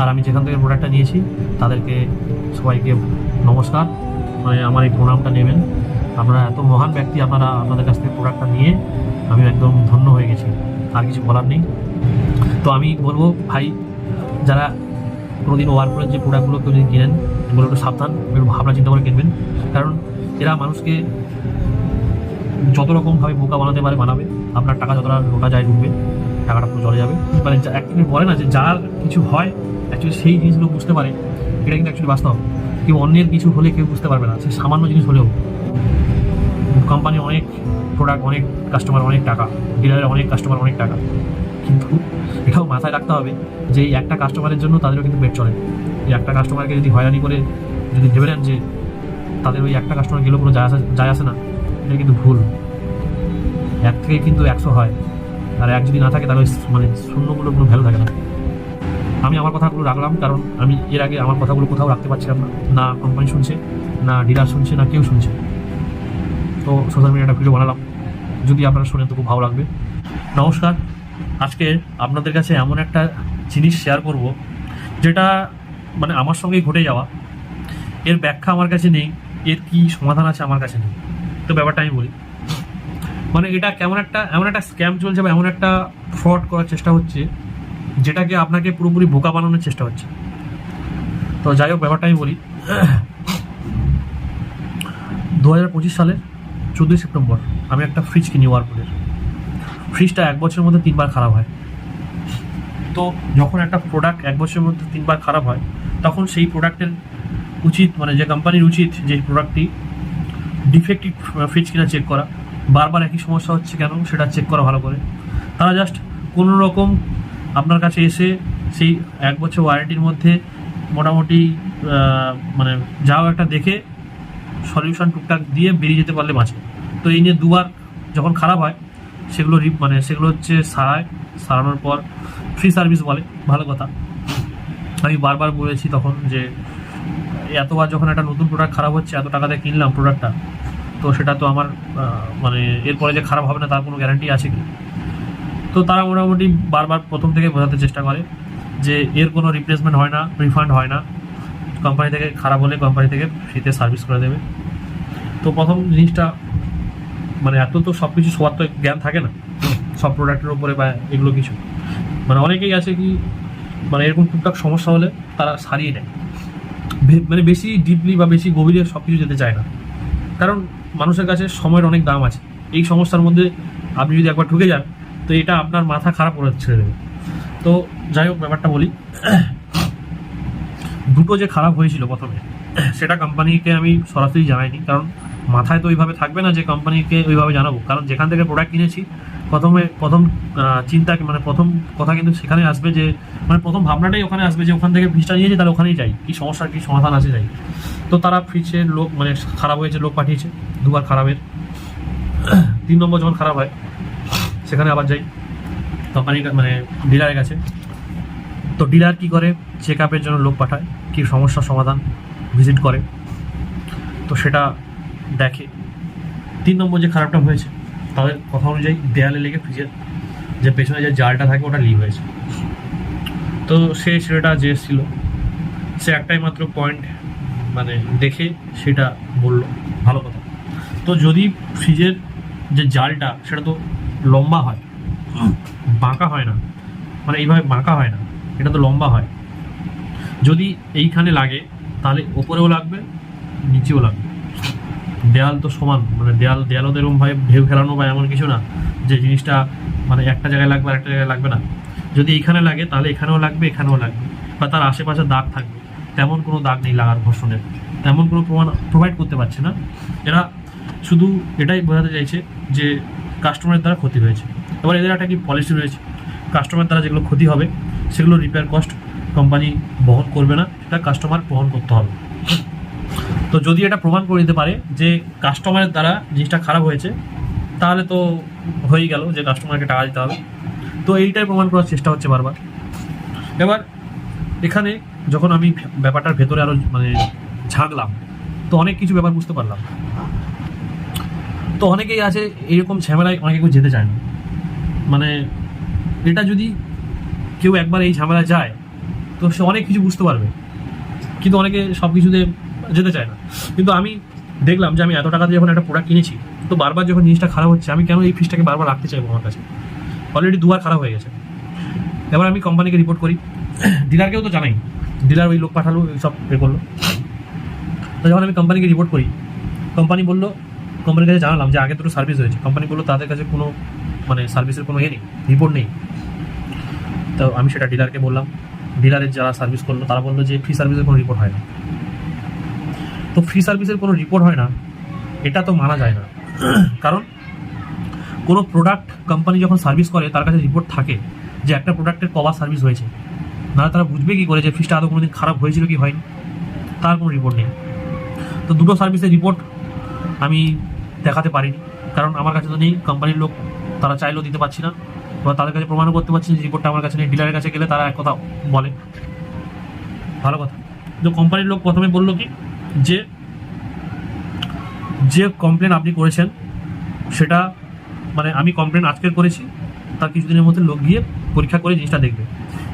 আর আমি যেখান থেকে প্রোডাক্টটা নিয়েছি তাদেরকে সবাইকে নমস্কার, মানে আমার এই প্রণামটা নেবেন। আপনারা এত মহান ব্যক্তি, আপনারা আপনাদের কাছ থেকে প্রোডাক্টটা নিয়ে আমি একদম ধন্য হয়ে গেছি, আর কিছু বলার নেই। তো আমি বলবো ভাই, যারা কোনোদিন ওয়ারপুলের যে প্রোডাক্টগুলো কেউ যদি কিনেন, এগুলো একটু সাবধান, একটু ভাবনা চিন্তা করে কিনবেন, কারণ এরা মানুষকে যত রকমভাবে বোকা বানাতে পারে বানাবে। আপনার টাকা যতটা লোটা যায় ঢুকবে, টাকাটা পুরো চলে যাবে। মানে অ্যাকচুয়ালি বলে না যে যার কিছু হয় অ্যাকচুয়ালি সেই জিনিসগুলো বুঝতে পারে, এটা কিন্তু অ্যাকচুয়ালি বাস্তব। কেউ অন্যের কিছু হলে কেউ বুঝতে পারবে না, সে সামান্য জিনিস হলেও। কোম্পানি অনেক প্রোডাক্ট, অনেক কাস্টমার, অনেক টাকা, ডিলারের অনেক কাস্টমার, অনেক টাকা, কিন্তু এটাও মাথায় রাখতে হবে যে এই একটা কাস্টমারের জন্য তাদেরও কিন্তু পেট চলে। এই একটা কাস্টমারকে যদি হয়রানি করে যদি ভেবে নেন যে তাদের ওই একটা কাস্টমার গেলেও কোনো যায় আসে না, এটা কিন্তু ভুল। এক থেকে কিন্তু 100 হয়, আর এক যদি না থাকে তাহলে মানে শূন্যগুলো কোনো ভ্যালু থাকে না। আমি আমার কথাগুলো রাখলাম, কারণ আমি এর আগে আমার কথাগুলো কোথাও রাখতে পারছিলাম না, না কোম্পানি শুনছে, না ডিলার শুনছে, না কেউ শুনছে। তো সোশ্যাল মিডিয়াটা ভিডিও বানালাম, যদি আপনারা শোনেন তো খুব ভালো লাগবে। নমস্কার, আজকে আপনাদের কাছে এমন একটা জিনিস শেয়ার করব যেটা মানে আমার সঙ্গেই ঘটে যাওয়া। এর ব্যাখ্যা আমার কাছে নেই, এর কি সমাধান আছে আমার কাছে নেই। তো ব্যাপারটা আমি বলি, মানে এটা এমন একটা স্ক্যাম চলছে বা এমন একটা ফ্রড করার চেষ্টা হচ্ছে যেটাকে আপনাকে পুরোপুরি বোকা বানানোর চেষ্টা হচ্ছে। তো যাই হোক, ব্যাপারটা আমি বলি। 2025 সালের 14ই সেপ্টেম্বর আমি একটা ফ্রিজ কিনি ওয়ারপুলের। ফ্রিজটা 1 বছরের মধ্যে 3 বার খারাপ হয়। তো যখন একটা প্রোডাক্ট 1 বছরের মধ্যে 3 বার খারাপ হয়, তখন সেই প্রোডাক্টের উচিত, মানে যে কোম্পানির উচিত, যে প্রোডাক্টটি ডিফেক্টিভ ফ্রিজ কিনা চেক করা, বারবার একই সমস্যা হচ্ছে কেন সেটা চেক করা ভালো করে। তারা জাস্ট কোনো রকম আপনার কাছে এসে সেই 1 বছর ওয়ারেন্টির মধ্যে মোটামুটি মানে যাও একটা দেখে সলিউশন টুকটাক দিয়ে বেরিয়ে যেতে পারলে বাঁচে। তো এই নিয়ে 2বার যখন খারাপ হয়, সেগুলো সেগুলো হচ্ছে সারানোর পর ফ্রি সার্ভিস বলে, ভালো কথা। আমি বারবার বলেছি তখন যে এতবার যখন একটা নতুন প্রোডাক্ট খারাপ হচ্ছে, এত টাকা দিয়ে কিনলাম প্রোডাক্টটা, তো সেটা তো আমার মানে এরপরে যে খারাপ হবে না তার কোনো গ্যারান্টি আছে কি? তো তারা মোটামুটি বারবার প্রথম থেকে বোঝাতে চেষ্টা করে যে এর কোনো রিপ্লেসমেন্ট হয় না, রিফান্ড হয় না, কোম্পানি থেকে খারাপ হলে কোম্পানি থেকে ফ্রিতে সার্ভিস করে দেবে। তো প্রথম জিনিসটা, মানে এত তো সব কিছু সবার তো জ্ঞান থাকে না সব প্রোডাক্টের উপরে বা এগুলো কিছু, মানে অনেকেই আছে কি মানে এরকম টুকটাক সমস্যা হলে তারা সারিয়ে নেয়, মানে বেশি ডিপলি বা বেশি গভীরে সব কিছু যেতে চায় না, কারণ মানুষের কাছে সময়ের অনেক দাম আছে। এই সমস্যার মধ্যে আপনি যদি একবার ঢুকে যান তো এটা আপনার মাথা খারাপ করে ছেড়ে দেবে। তো যাই হোক, ব্যাপারটা বলি। দুটো যে খারাপ হয়েছিল প্রথমে, সেটা কোম্পানিকে আমি সরাসরি জানাইনি, কারণ মাথায় তো ওইভাবে থাকবে না যে কোম্পানিকে ওইভাবে জানাবো। কারণ যেখান থেকে প্রোডাক্ট কিনেছি, প্রথম চিন্তা, মানে প্রথম কথা কিন্তু সেখানে আসবে যে, মানে প্রথম ভাবনাটাই ওখানে আসবে যে ওখান থেকে ফ্রিজটা নিয়েছি, তাহলে ওখানেই যাই, কি সমস্যার কি সমাধান আছে যাই। তো তারা ফ্রিজের লোক, মানে খারাপ হয়েছে, লোক পাঠিয়েছে 2বার খারাপের। 3 নম্বর যখন খারাপ হয়, সেখানে আবার যাই কোম্পানির, মানে ডিলারের কাছে। তো ডিলার কি করে, চেক আপের জন্য লোক পাঠায়, কি সমস্যার সমাধান ভিজিট করে, তো সেটা দেখে। 3 নম্বর যে খারাপটা হয়েছে, তাদের কথা অনুযায়ী দেয়ালে লেগে ফ্রিজের যে পেছনে যে জালটা থাকে ওটা লিক হয়েছে। তো সেই ছেলেটা যে এসেছিল, সে একটাই মাত্র পয়েন্ট মানে দেখে সেটা বলল, ভালো কথা। তো যদি ফ্রিজের যে জালটা সেটা তো লম্বা হয়, বাঁকা হয় না, মানে এইভাবে বাঁকা হয় না, এটা তো লম্বা হয়। যদি এইখানে লাগে তাহলে ওপরেও লাগবে, নিচেও লাগবে। দেয়াল তো সমান, মানে দেয়ালও তো এরকমভাবে ঢেউ খেলানো বা এমন কিছু না যে জিনিসটা মানে একটা জায়গায় লাগবে আর একটা জায়গায় লাগবে না। যদি এইখানে লাগে তাহলে এখানেও লাগবে, এখানেও লাগবে, বা তার আশেপাশে দাগ থাকবে। তেমন কোনো দাগ নেই লাগার, ঘর্ষণের তেমন কোনো প্রমাণ প্রোভাইড করতে পারছে না। এরা শুধু এটাই বোঝাতে চাইছে যে কাস্টমারের দ্বারা ক্ষতি হয়েছে। এবার এদের একটা কি পলিসি রয়েছে, কাস্টমার দ্বারা যেগুলো ক্ষতি হবে সেগুলো রিপেয়ার কস্ট কোম্পানি বহন করবে না, সেটা কাস্টমার বহন করতে হবে। তো যদি এটা প্রমাণ করে দিতে পারে যে কাস্টমারের দ্বারা জিনিসটা খারাপ হয়েছে, তাহলে তো হয়েই গেল যে কাস্টমারকে টাকা দিতে হবে। তো এইটাই প্রমাণ করার চেষ্টা হচ্ছে বারবার। এবার এখানে যখন আমি ব্যাপারটার ভেতরে আরও মানে ঝাঁকলাম, তো অনেক কিছু ব্যাপার বুঝতে পারলাম। তো অনেকেই আছে এরকম ঝামেলায়, অনেকে কেউ যেতে চায় না। মানে এটা যদি কেউ একবার এই ঝামেলায় যায়, তো সে অনেক কিছু বুঝতে পারবে, কিন্তু অনেকে সব কিছুতে যেতে চায় না। কিন্তু আমি দেখলাম যে আমি এত টাকা দিয়ে যখন একটা প্রোডাক্ট কিনেছি, তো বারবার যখন জিনিসটা খারাপ হচ্ছে, আমি কেন এই ফিসটাকে বারবার রাখতে চাইবো আমার কাছে? অলরেডি দুবার খারাপ হয়ে গেছে। এবার আমি কোম্পানিকে রিপোর্ট করি, ডিলারকেও তো জানাই, ডিলার ওই লোক পাঠালো, সব করলো। তো যখন আমি কোম্পানিকে রিপোর্ট করি, কোম্পানি বললো, কোম্পানির কাছে জানালাম যে আগে দুটো সার্ভিস হয়েছে, কোম্পানি বললো তাদের কাছে কোনো মানে সার্ভিসের কোনো নেই, রিপোর্ট নেই। তো আমি সেটা ডিলারকে বললাম, ডিলারের যারা সার্ভিস করলো তারা বললো যে ফ্রি সার্ভিসের কোনো রিপোর্ট হয় না। তো ফ্রি সার্ভিসের কোনো রিপোর্ট হয় না, এটা তো মানা যায় না। কারণ কোনো প্রোডাক্ট কোম্পানি যখন সার্ভিস করে তার কাছে রিপোর্ট থাকে যে একটা প্রোডাক্টের কবার সার্ভিস হয়েছে, নাহলে তারা বুঝবে কী করে যে ফ্রিজটা আদৌ কোনো দিন খারাপ হয়েছিল কি হয়নি? তার কোনো রিপোর্ট নেই। তো দুটো সার্ভিসের রিপোর্ট আমি দেখাতে পারিনি, কারণ আমার কাছে তো নেই। কোম্পানির লোক তারা চাইলেও দিতে পারছি না, বা তাদের কাছে প্রমাণও করতে পারছি যে রিপোর্টটা আমার কাছে নেই। ডিলারের কাছে গেলে তারা এক কথা বলে, ভালো কথা। তো কোম্পানির লোক প্রথমে বললো কি যে যে কমপ্লেন আপনি করেছেন সেটা মানে আমি কমপ্লেন আজকের করেছি, তার কিছুদিনের মধ্যে লোক গিয়ে পরীক্ষা করে জিনিসটা দেখবে।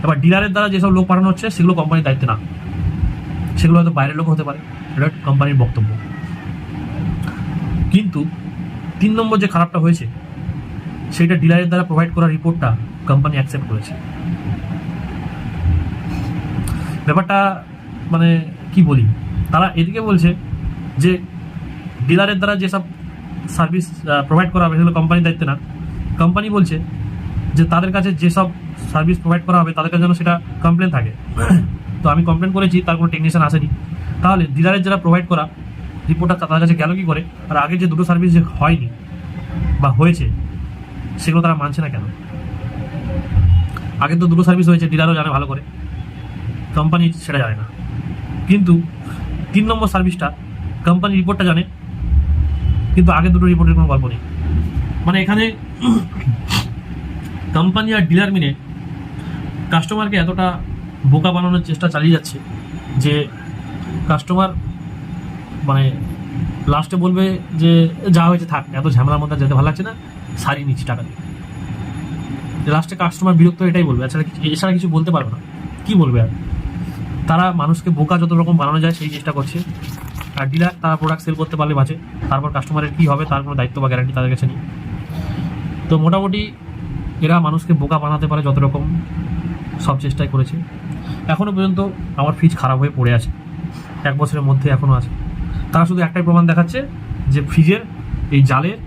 এবার ডিলারের দ্বারা যেসব লোক পাঠানো হচ্ছে সেগুলো কোম্পানির দায়িত্ব না, সেগুলো হয়তো বাইরের লোক হতে পারে, এটা কোম্পানির বক্তব্য। কিন্তু 3 নম্বর যে খারাপটা হয়েছে সেটা ডিলারের দ্বারা প্রোভাইড করা রিপোর্টটা কোম্পানি অ্যাকসেপ্ট করেছে। ব্যাপারটা মানে কি বলি, তারা এদিকে বলছে যে ডিলারের দ্বারা যেসব সার্ভিস প্রোভাইড করা হবে সেগুলো কোম্পানির দায়িত্ব না। কোম্পানি বলছে যে তাদের কাছে যেসব সার্ভিস প্রোভাইড করা হবে তাদের কাছে যেন সেটা কমপ্লেন থাকে। তো আমি কমপ্লেন করেছি, তার কোনো টেকনিশিয়ান আসেনি, তাহলে ডিলারের যারা প্রোভাইড করা রিপোর্টটা তাদের কাছে গেল কি করে? আর আগে যে দুটো সার্ভিস যে হয়নি বা হয়েছে সেগুলো তারা মানছে না কেন? আগে তো দুটো সার্ভিস হয়েছে, ডিলারও জানে ভালো করে, কোম্পানি সেটা জানে না। কিন্তু 3 নম্বর সার্ভিসটা কোম্পানি রিপোর্টটা জানে, কিন্তু আগে দুটো রিপোর্টের কোনো গল্প নেই। মানে এখানে কোম্পানি আর ডিলার মিলে কাস্টমারকে এতটা বোকা বানানোর চেষ্টা চালিয়ে যাচ্ছে যে কাস্টমার মানে লাস্টে বলবে যে যা হয়েছে থাক, এত ঝামেলার মধ্যে যেতে ভালো লাগছে না, সারিয়ে নিচ্ছি টাকা দিয়ে। লাস্টে কাস্টমার বিরক্ত এটাই বলবে, এছাড়া কিছু বলতে পারবে না। কি বলবে আর? তারা মানুষকে বোকা যত রকম বানানো যায় সেই চেষ্টা করছে। আর ডিলার তারা প্রোডাক্ট সেল করতে পারলে বাঁচে, তারপর কাস্টমারের কী হবে তার কোনো দায়িত্ব বা গ্যারান্টি তাদের কাছে নেই। তো মোটামুটি এরা মানুষকে বোকা বানাতে পারে যত রকম সব চেষ্টাই করেছে। এখনও পর্যন্ত আমার ফ্রিজ খারাপ হয়ে পড়ে আছে, 1 বছরের মধ্যে এখনও আছে। তারা শুধু একটাই প্রমাণ দেখাচ্ছে যে ফ্রিজের এই জালের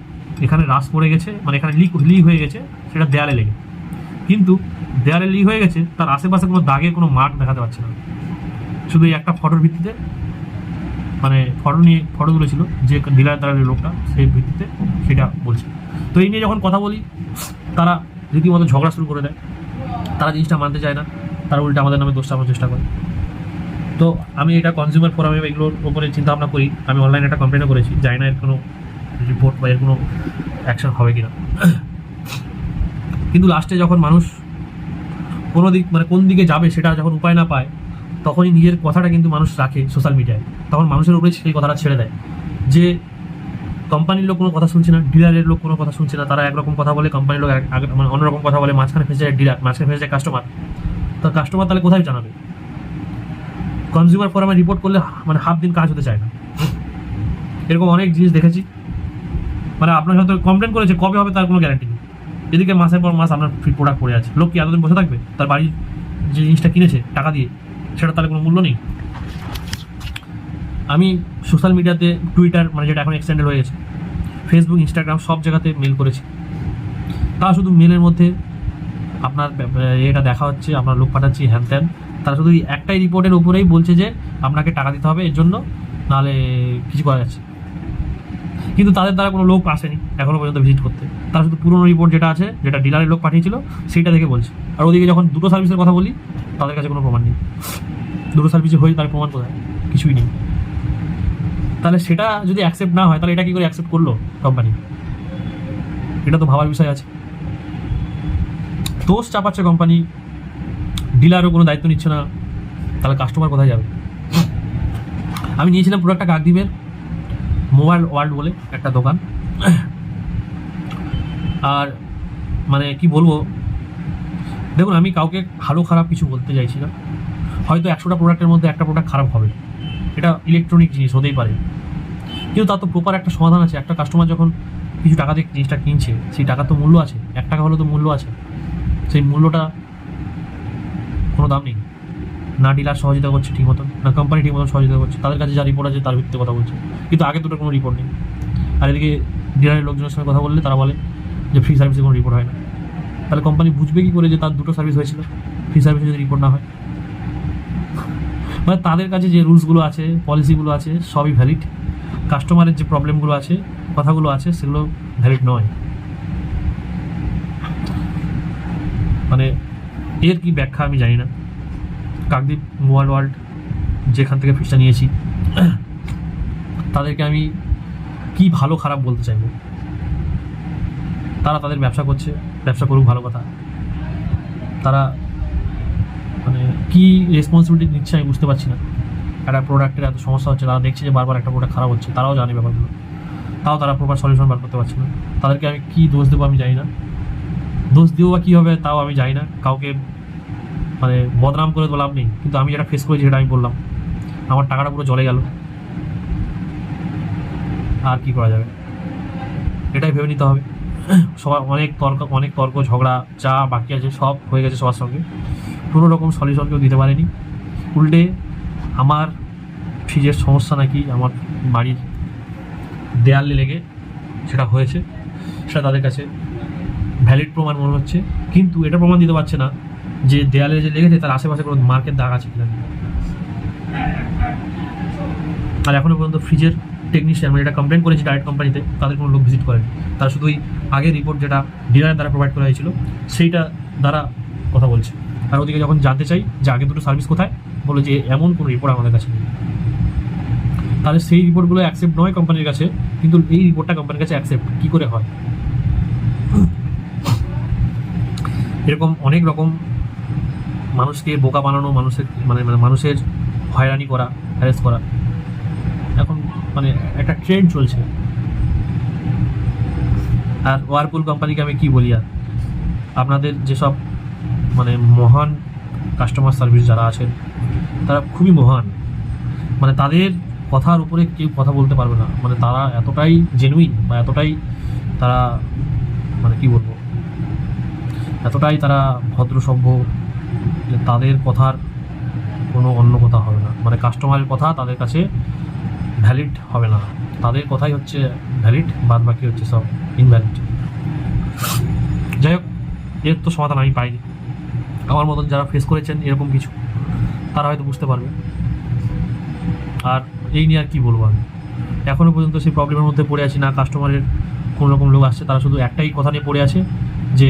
এখানে রাস পড়ে গেছে, মানে এখানে লিক হয়ে গেছে, সেটা দেয়ালে লেগে। কিন্তু দেয়ালে লিক হয়ে গেছে, তার আশেপাশে কোনো দাগের কোনো মার্ক দেখাতে পারছে না। শুধু এই একটা ফটোর ভিত্তিতে, মানে ফটো তুলেছিল যে ডিলার দ্বারা লোকটা, সেই ভিত্তিতে সেটা বলছে। তো এই নিয়ে যখন কথা বলি তারা রীতিমতো ঝগড়া শুরু করে দেয়। তারা জিনিসটা মানতে চায় না, তারা উল্টে আমাদের নামে দোষ চাপানোর চেষ্টা করে। তো আমি এটা কনজিউমার ফোরামে এগুলোর উপরে চিন্তা ভাবনা করি। আমি অনলাইনে একটা কমপ্লেনও করেছি, জানি না এর কোনো রিপোর্ট বা এর কোনো অ্যাকশন হবে কিনা। কিন্তু লাস্টে যখন মানুষ কোনো দিক মানে কোন দিকে যাবে সেটা যখন উপায় না পায়, তখনই নিজের কথাটা কিন্তু মানুষ রাখে সোশ্যাল মিডিয়ায়। তখন মানুষের উপরে সেই কথাটা ছেড়ে দেয় যে কোম্পানির লোক কোনো কথা শুনছে না, ডিলারের লোক কোনো কথা শুনছে না। তারা একরকম কথা বলে, কোম্পানির লোক মানে অন্যরকম কথা বলে, মাঝখানে ফেসে যায় ডিলার, মাঝখানে ফেসে যায় কাস্টমার। তো কাস্টমার তাহলে কোথায় জানাবে? কনজিউমার ফোরামে রিপোর্ট করলে মানে হাফ দিন কাজ হতে চায় না। এরকম অনেক জিনিস দেখেছি। মানে আপনার সাথে কমপ্লেন করেছে, কবে হবে তার কোনো গ্যারান্টি নেই। এদিকে মাসের পর মাস আপনার ফ্রি প্রোডাক্ট পড়ে আছে, লোক কি এতদিন বসে থাকবে? তার বাড়ির যে জিনিসটা কিনেছে টাকা দিয়ে, সেটা তাহলে কোনো মূল্য নেই। আমি সোশ্যাল মিডিয়াতে টুইটার, মানে যেটা এখন এক্সটেন্ডেড হয়ে গেছে, ফেসবুক, ইনস্টাগ্রাম, সব জায়গাতে মেল করেছি। তা শুধু মেলের মধ্যে আপনার এটা দেখা হচ্ছে, আপনার লোক পাঠাচ্ছি হ্যান ত্যান। তারা শুধু একটাই রিপোর্টের উপরেই বলছে যে আপনাকে টাকা দিতে হবে এর জন্য, নাহলে কিছু করা যাচ্ছে। কিন্তু তাদের দ্বারা কোনো লোক আসেনি এখনও পর্যন্ত ভিজিট করতে। তারা শুধু পুরোনো রিপোর্ট যেটা আছে, যেটা ডিলারের লোক পাঠিয়েছিল, সেইটা দেখে বলছে। আর ওদিকে যখন দুটো সার্ভিসের কথা বলি, তাদের কাছে কোনো প্রমাণ নেই। দুটো সার্ভিসে হয়ে তার প্রমাণ কোথায়? কিছুই নেই। তাহলে সেটা যদি অ্যাকসেপ্ট না হয়, তাহলে এটা কী করে অ্যাকসেপ্ট করলো কোম্পানি? এটা তো ভাবার বিষয় আছে। দোষ চাপাচ্ছে কোম্পানি, ডিলারও কোনো দায়িত্ব নিচ্ছে না, তাহলে কাস্টমার কোথায় যাবে? আমি নিয়েছিলাম প্রোডাক্টটা কাকদ্বীপের মোবাইল ওয়ার্ল্ড বলে একটা দোকান। আর মানে কি বলবো, দেখুন আমি কাউকে ভালো খারাপ কিছু বলতে চাইছি না। হয়তো 100টা প্রোডাক্টের মধ্যে একটা প্রোডাক্ট খারাপ হবে, এটা ইলেকট্রনিক জিনিস হতেই পারে, কিন্তু তার তো প্রপার একটা সমাধান আছে। একটা কাস্টমার যখন কিছু টাকা দিয়ে জিনিসটা কিনছে, সেই টাকার তো মূল্য আছে, 1 টাকা হলেও তো মূল্য আছে। সেই মূল্যটা কোনো দাম নেই, না ডিলার সহযোগিতা করছে ঠিক মতন, না কোম্পানি ঠিক মতন সহযোগিতা করছে। তাদের কাছে যা রিপোর্ট আছে তার ভিত্তিতে কথা বলছে, কিন্তু আগে দুটোর কোনো রিপোর্ট নেই। আর এদিকে ডিলারের লোকজনের সঙ্গে কথা বললে তারা বলে যে ফ্রি সার্ভিসে কোনো রিপোর্ট হয় না। তাহলে কোম্পানি বুঝবে কী করে যে তার দুটো সার্ভিস হয়েছিল, ফ্রি সার্ভিসে যদি রিপোর্ট না হয়? মানে তাদের কাছে যে রুলসগুলো আছে, পলিসিগুলো আছে, সবই ভ্যালিড। কাস্টমারের যে প্রবলেমগুলো আছে, কথাগুলো আছে, সেগুলো ভ্যালিড নয়। মানে এর কি ব্যাখ্যা আমি জানি না। কাকদ্বীপ মোবাইল ওয়ার্ল্ড যেখান থেকে ফিসটা নিয়েছি, তাদেরকে আমি কি ভালো খারাপ বলতে চাইবো? তারা তাদের ব্যবসা করছে, ব্যবসা করুক, ভালো কথা। তারা মানে কি রেসপন্সিবিলিটি নিচ্ছে আমি বুঝতে পারছি না। একটা প্রোডাক্টের এত সমস্যা হচ্ছে, তারা দেখছে যে বারবার একটা প্রোডাক্ট খারাপ হচ্ছে, তারাও জানে ব্যাপারগুলো, তাও তারা প্রপার সলিউশন বার করতে পারছে না। তাদেরকে আমি কী দোষ দেবো আমি জানি না, দোষ দেবো বা কী হবে তাও আমি জানি না। কাউকে মানে বদনাম করে তো লাভ নেই, কিন্তু আমি যেটা ফেস করেছি সেটা আমি বললাম। আমার টাকাটা পুরো জলে গেল, আর কি করা যাবে? এটাই ভেবে নিতে হবে। সবার অনেক তর্ক ঝগড়া যা বাকি আছে সব হয়ে গেছে সবার সঙ্গে, কোনো রকম সলিউশন কেউ দিতে পারেনি। উল্টে আমার ফ্রিজের সমস্যা নাকি আমার বাড়ির দেয়ালে লেগে সেটা হয়েছে, সেটা তাদের কাছে ভ্যালিড প্রমাণ মনে হচ্ছে, কিন্তু এটা প্রমাণ দিতে পারছে না যে দেয়ালে যে লেগেছে তার আশেপাশে কোনো মার্কের দাগ আছে কিনা। আর এখনও পর্যন্ত ফ্রিজের টেকনিশিয়ান, মানে এটা কমপ্লেন করেছি ডাইরেক্ট কোম্পানিতে, তাদের কোনো লোক ভিজিট করেনি। তারা শুধুই আগের রিপোর্ট যেটা ডিলারের দ্বারা প্রোভাইড করা হয়েছিল সেইটা দ্বারা কথা বলছে। আর ওদিকে যখন জানতে চাই যে আগে দুটো সার্ভিস কোথায়, বলে যে এমন কোনো রিপোর্ট আমাদের কাছে নেই। তাহলে সেই রিপোর্টগুলো অ্যাকসেপ্ট নয় কোম্পানির কাছে, কিন্তু এই রিপোর্টটা কোম্পানির কাছে অ্যাকসেপ্ট কী করে হয়? এরকম অনেক রকম মানুষকে বোকা বানানো, মানুষের হয়রানি করা, হ্যারেস করা এখন মানে একটা ট্রেন্ড চলছে। আর ওয়ারপুল কোম্পানিকে আমি কি বলি, আর আপনাদের যেসব মানে মহান কাস্টমার সার্ভিস যারা আছেন তারা খুবই মহান, মানে তাদের কথার উপরে কেউ কথা বলতে পারবে না। মানে তারা এতটাই জেনুইন বা এতটাই তারা মানে কি বলবো, এতটাই তারা ভদ্র সভ্য যে তাদের কথার কোনো অন্য কথা হবে না। মানে কাস্টমারের কথা তাদের কাছে ভ্যালিড হবে না, তাদের কথাই হচ্ছে ভ্যালিড, বাদ বাকি হচ্ছে সব ইনভ্যালিড। যাই হোক, এর তো সমাধান আমি পাইনি। আমার মতন যারা ফেস করেছেন এরকম কিছু, তারা হয়তো বুঝতে পারবে। আর এই নিয়ে আর কী বলবো আমি, এখনও পর্যন্ত সেই প্রবলেমের মধ্যে পড়ে আছি না। কাস্টমারের কোনো রকম লোক আসছে, তারা শুধু একটাই কথা নিয়ে পড়ে আছে যে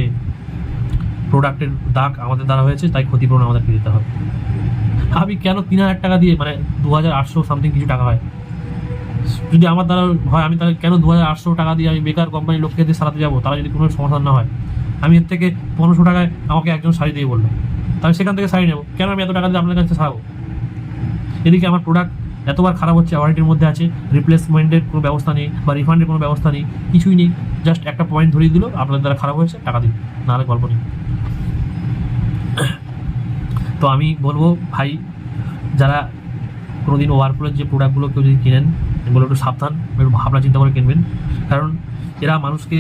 প্রোডাক্টের দাগ আমাদের দ্বারা হয়েছে, তাই ক্ষতিপূরণ আমাদেরকে দিতে হবে। আমি কেন 3,000 টাকা দিয়ে, মানে 2,800 সামথিং কিছু টাকা হয়, যদি আমার দ্বারা হয় আমি তাহলে কেন 2,800 টাকা দিয়ে আমি বেকার কোম্পানির লোককে দিয়ে সারাতে যাবো? তারা যদি কোনো সমাধান না হয়, আমি এর থেকে 1,500 টাকায় আমাকে একজন শাড়ি দিয়ে বললো, তাহলে সেখান থেকে শাড়ি নেবো কেন? আমি এত টাকা দিয়ে আপনার কাছে সারাবো। এদিকে আমার প্রোডাক্ট এতবার খারাপ হচ্ছে, ওয়ারেন্টির মধ্যে আছে, রিপ্লেসমেন্টের কোনো ব্যবস্থা নেই বা রিফান্ডের কোনো ব্যবস্থা নেই, কিছুই নেই। জাস্ট একটা পয়েন্ট ধরিয়ে দিল আপনাদের দ্বারা খারাপ হয়েছে, টাকা দিন, নাহলে গল্প নেই। তো আমি বলবো ভাই, যারা কোনোদিন ওয়ারপুলের যে প্রোডাক্টগুলো কেউ যদি কিনেন, এগুলো একটু সাবধান, একটু ভাবনা চিন্তা করে কিনবেন। কারণ এরা মানুষকে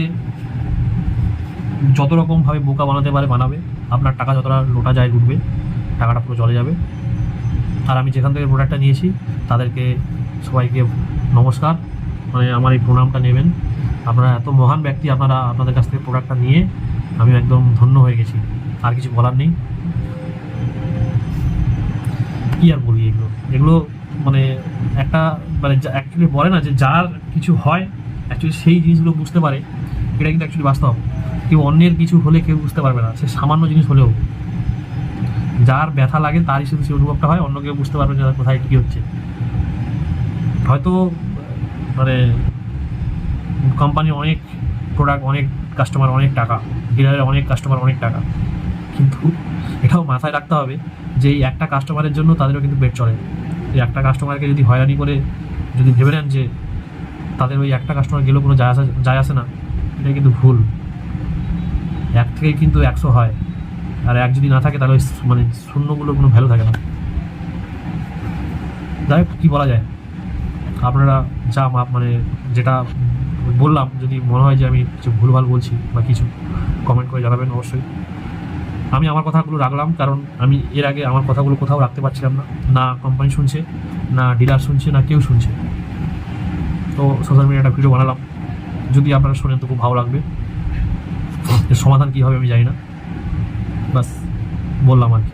যত রকমভাবে বোকা বানাতে পারে বানাবে, আপনার টাকা যতটা লোটা যায় লুটবে, টাকাটা পুরো চলে যাবে। আর আমি যেখান থেকে প্রোডাক্টটা নিয়েছি তাদেরকে সবাইকে নমস্কার, মানে আমার এই প্রণামটা নেবেন। আপনারা এত মহান ব্যক্তি, আপনাদের কাছ থেকে প্রোডাক্টটা নিয়ে আমি একদম ধন্য হয়ে গেছি, আর কিছু বলার নেই। কী আর বলি, এগুলো মানে একটা মানে অ্যাকচুয়ালি বলে না যে যার কিছু হয় অ্যাকচুয়ালি সেই জিনিসগুলো বুঝতে পারে, এটা কিন্তু অ্যাকচুয়ালি বাস্তব। কেউ অন্যের কিছু হলে কেউ বুঝতে পারবে না, সে সামান্য জিনিস হলেও যার ব্যথা লাগে তারই শুধু সেই অনুভবটা হয়, অন্য কেউ বুঝতে পারবে যে কোথায় কী হচ্ছে। হয়তো মানে কোম্পানি অনেক প্রোডাক্ট, অনেক কাস্টমার, অনেক টাকা, ডিলারের অনেক কাস্টমার, অনেক টাকা, কিন্তু এটাও মাথায় রাখতে হবে যে এই একটা কাস্টমারের জন্য তাদেরও কিন্তু পেট চলে। এই একটা কাস্টমারকে যদি হয়রানি করে যদি ভেবে নেন যে তাদের ওই একটা কাস্টমার গেলেও কোনো যায় আসে না, এটা কিন্তু ভুল। 1 থেকে কিন্তু 100 হয়, আর 1 যদি না থাকে তাহলে ওই মানে শূন্যগুলো কোনো ভ্যালু থাকে না। যাই হোক, কী বলা যায়, আপনারা যা মানে যেটা বললাম, যদি মনে হয় যে আমি কিছু ভুলভাল বলছি বা কিছু, কমেন্ট করে জানাবেন অবশ্যই। আমি আমার কথাগুলো রাখলাম কারণ আমি এর আগে আমার কথাগুলো কোথাও রাখতে পারছিলাম না, না কোম্পানি শুনছে, না ডিলার শুনছে, না কেউ শুনছে। তো সোশ্যাল মিডিয়া একটা ভিডিও বানালাম, যদি আপনারা শোনেন তো খুব ভালো লাগবে। এর সমাধান কী হবে আমি জানি না, বাস বললাম আর কি।